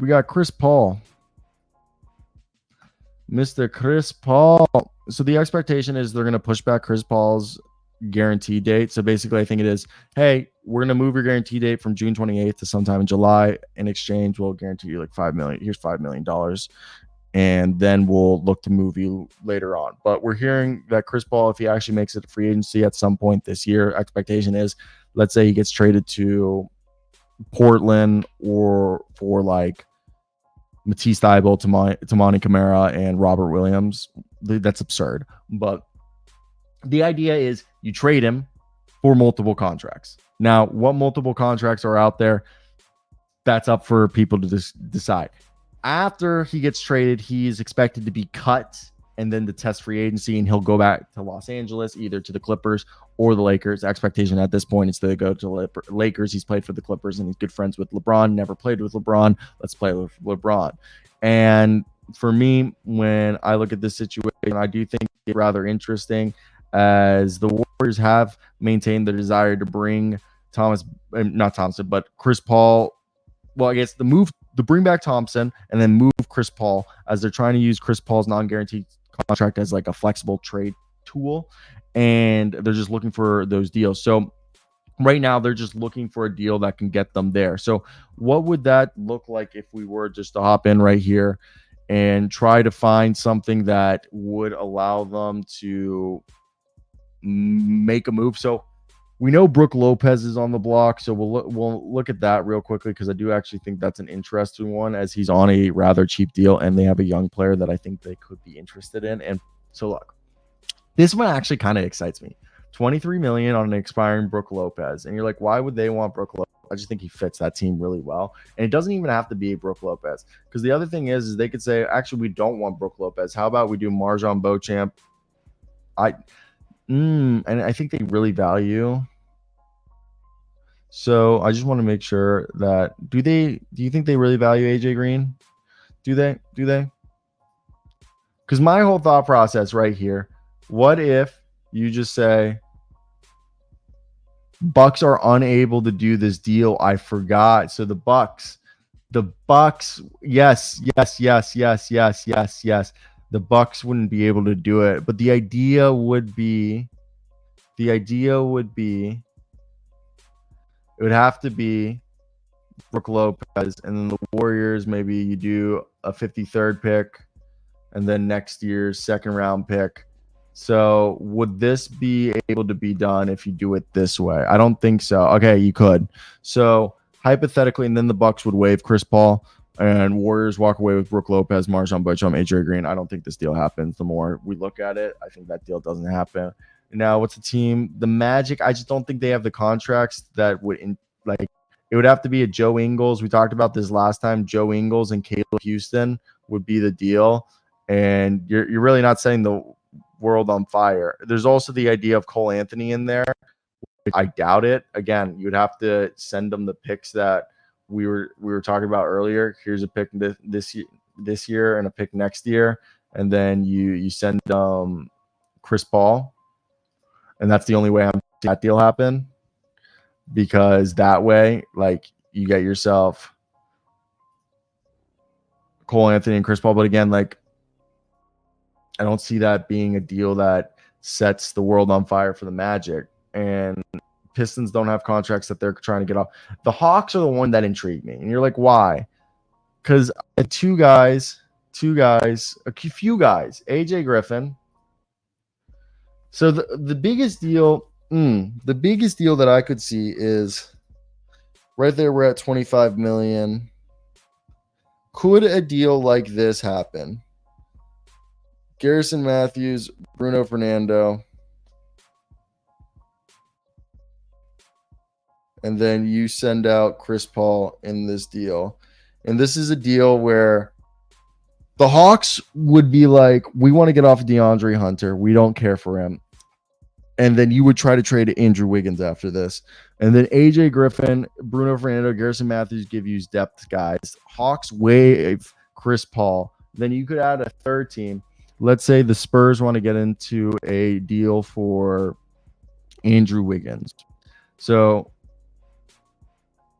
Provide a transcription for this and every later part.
We got Chris Paul. Mr. Chris Paul. So the expectation is they're going to push back Chris Paul's guarantee date. So basically, I think it is, hey, we're going to move your guarantee date from June 28th to sometime in July. In exchange, we'll guarantee you like $5 million. Here's $5 million. And then we'll look to move you later on. But we're hearing that Chris Paul, if he actually makes it a free agency at some point this year, expectation is, let's say he gets traded to Portland or for like Matisse Thybulle, Tamani Kamara, and Robert Williams. That's absurd. But the idea is you trade him for multiple contracts. Now, what multiple contracts are out there, that's up for people to decide. After he gets traded, he's expected to be cut and then to test free agency, and he'll go back to Los Angeles, either to the Clippers or the Lakers. Expectation at this point is to go to the Lakers. He's played for the Clippers, and he's good friends with LeBron. Never played with LeBron. Let's play with LeBron. And for me, when I look at this situation, I do think it's rather interesting, as the Warriors have maintained the desire to bring Chris Paul. Well, I guess the bring back Thompson and then move Chris Paul, as they're trying to use Chris Paul's non-guaranteed contract as like a flexible trade tool, and they're just looking for those deals. So right now they're just looking for a deal that can get them there. So what would that look like if we were just to hop in right here and try to find something that would allow them to make a move? So we know Brook Lopez is on the block, so we'll look at that real quickly, because I do actually think that's an interesting one, as he's on a rather cheap deal, and they have a young player that I think they could be interested in. And so look, this one actually kind of excites me. $23 million on an expiring Brook Lopez, and you're like, why would they want Brook Lopez? I just think he fits that team really well, and it doesn't even have to be a Brook Lopez, because the other thing is they could say, actually, we don't want Brook Lopez. How about we do Marjon Beauchamp? And I think they really value. So I just want to make sure that do you think they really value AJ Green? Do they? Because my whole thought process right here, what if you just say Bucks are unable to do this deal? I forgot. So the Bucks, yes. The Bucks wouldn't be able to do it, but the idea would be it would have to be Brook Lopez, and then the Warriors, maybe you do a 53rd pick, and then next year's second round pick. So would this be able to be done if you do it this way? I don't think so. Okay, you could. So hypothetically, and then the Bucks would waive Chris Paul, and Warriors walk away with Brook Lopez, Marjon Beauchamp, AJ Green. I don't think this deal happens. The more we look at it, I think that deal doesn't happen. Now, what's the team? The Magic. I just don't think they have the contracts that would it would have to be a Joe Ingles. We talked about this last time. Joe Ingles and Caleb Houston would be the deal, and you're really not setting the world on fire. There's also the idea of Cole Anthony in there. I doubt it. Again, you'd have to send them the picks that we were talking about earlier. Here's a pick this year and a pick next year, and then you send Chris Paul, and that's the only way I'm seeing that deal happen, because that way, like, you get yourself Cole Anthony and Chris Paul. But again, like, I don't see that being a deal that sets the world on fire for the Magic. And Pistons don't have contracts that they're trying to get off. The Hawks are the one that intrigue me. And you're like, why? Because a few guys, AJ Griffin. So the biggest deal that I could see is right there. We're at 25 million. Could a deal like this happen? Garrison Matthews, Bruno Fernando, and then you send out Chris Paul in this deal. And this is a deal where the Hawks would be like, we want to get off of DeAndre Hunter. We don't care for him. And then you would try to trade Andrew Wiggins after this. And then AJ Griffin, Bruno Fernando, Garrison Matthews give you depth guys. Hawks waive Chris Paul. Then you could add a third team. Let's say the Spurs want to get into a deal for Andrew Wiggins. So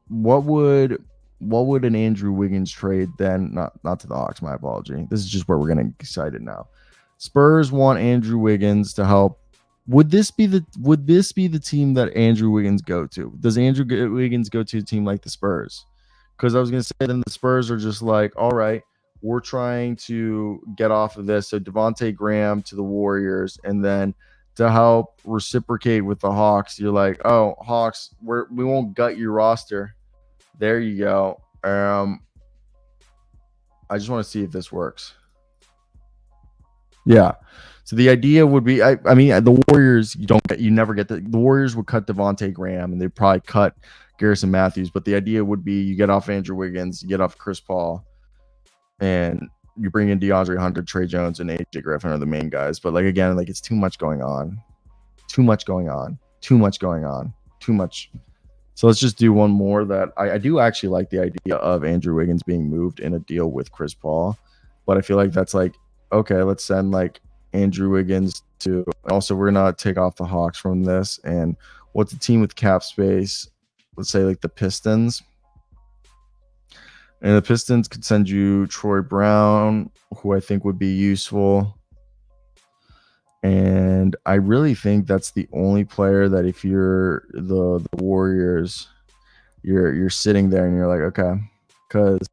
what would what would an Andrew Wiggins trade then? Not to the Hawks, my apology. This is just where we're getting excited now. Spurs want Andrew Wiggins to help. Would this be the team that Andrew Wiggins go to? Does Andrew Wiggins go to a team like the Spurs? Because I was gonna say then the Spurs are just like, all right, we're trying to get off of this. So Devontae Graham to the Warriors, and then to help reciprocate with the Hawks, you're like, oh, Hawks, we won't gut your roster. There you go. I just want to see if this works. Yeah. So the idea would be, I mean, the Warriors, you never get the Warriors would cut Devontae Graham and they'd probably cut Garrison Matthews. But the idea would be you get off Andrew Wiggins, you get off Chris Paul, and you bring in DeAndre Hunter, Trey Jones, and AJ Griffin are the main guys. But like, again, like it's too much going on. Too much going on. Too much going on. Too much. So let's just do one more that I do actually like the idea of Andrew Wiggins being moved in a deal with Chris Paul. But I feel like that's like, okay, let's send like Andrew Wiggins to. Also, we're going to take off the Hawks from this. And what's a team with cap space? Let's say like the Pistons. And the Pistons could send you Troy Brown, who I think would be useful. And I really think that's the only player that if you're the Warriors, you're sitting there and you're like, okay, because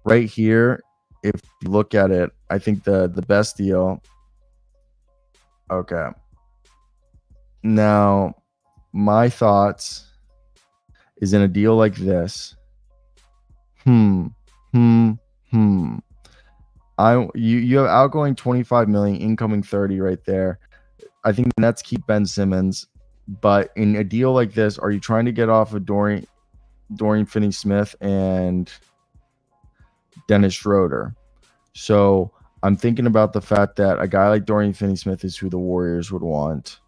right here, if you look at it, I think the best deal. Okay. Now, my thoughts is in a deal like this. You have outgoing 25 million, incoming 30 right there. I think the Nets keep Ben Simmons, but in a deal like this, are you trying to get off of Dorian Finney-Smith and Dennis Schroeder? So I'm thinking about the fact that a guy like Dorian Finney-Smith is who the Warriors would want.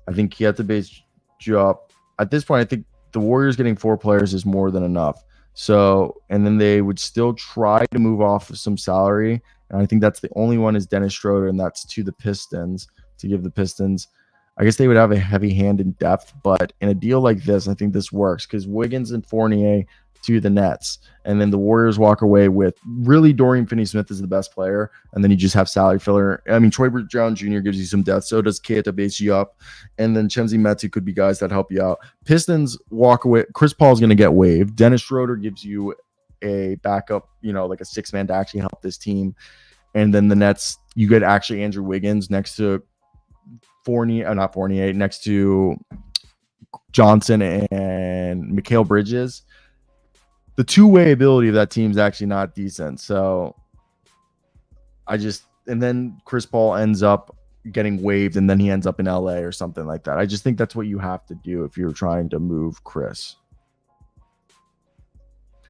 I think he had to base you up. At this point, I think the Warriors getting 4 players is more than enough. So, and then they would still try to move off of some salary. And I think that's the only one is Dennis Schroeder, and that's to the Pistons, to give the Pistons. I guess they would have a heavy hand in depth, but in a deal like this, I think this works because Wiggins and Fournier to the Nets, and then the Warriors walk away with really Dorian Finney-Smith is the best player, and then you just have salary filler. I mean, Troy Brown Jr. gives you some depth, so does Kate to base you up, and then Chenzi Metu could be guys that help you out. Pistons walk away. Chris Paul's going to get waived. Dennis Schroeder gives you a backup, like a 6-man to actually help this team, and then the Nets, you get actually Andrew Wiggins next to not Fournier, next to Johnson and Mikal Bridges. The two-way ability of that team is actually not decent. So and then Chris Paul ends up getting waived and then he ends up in LA or something like that. I just think that's what you have to do if you're trying to move Chris.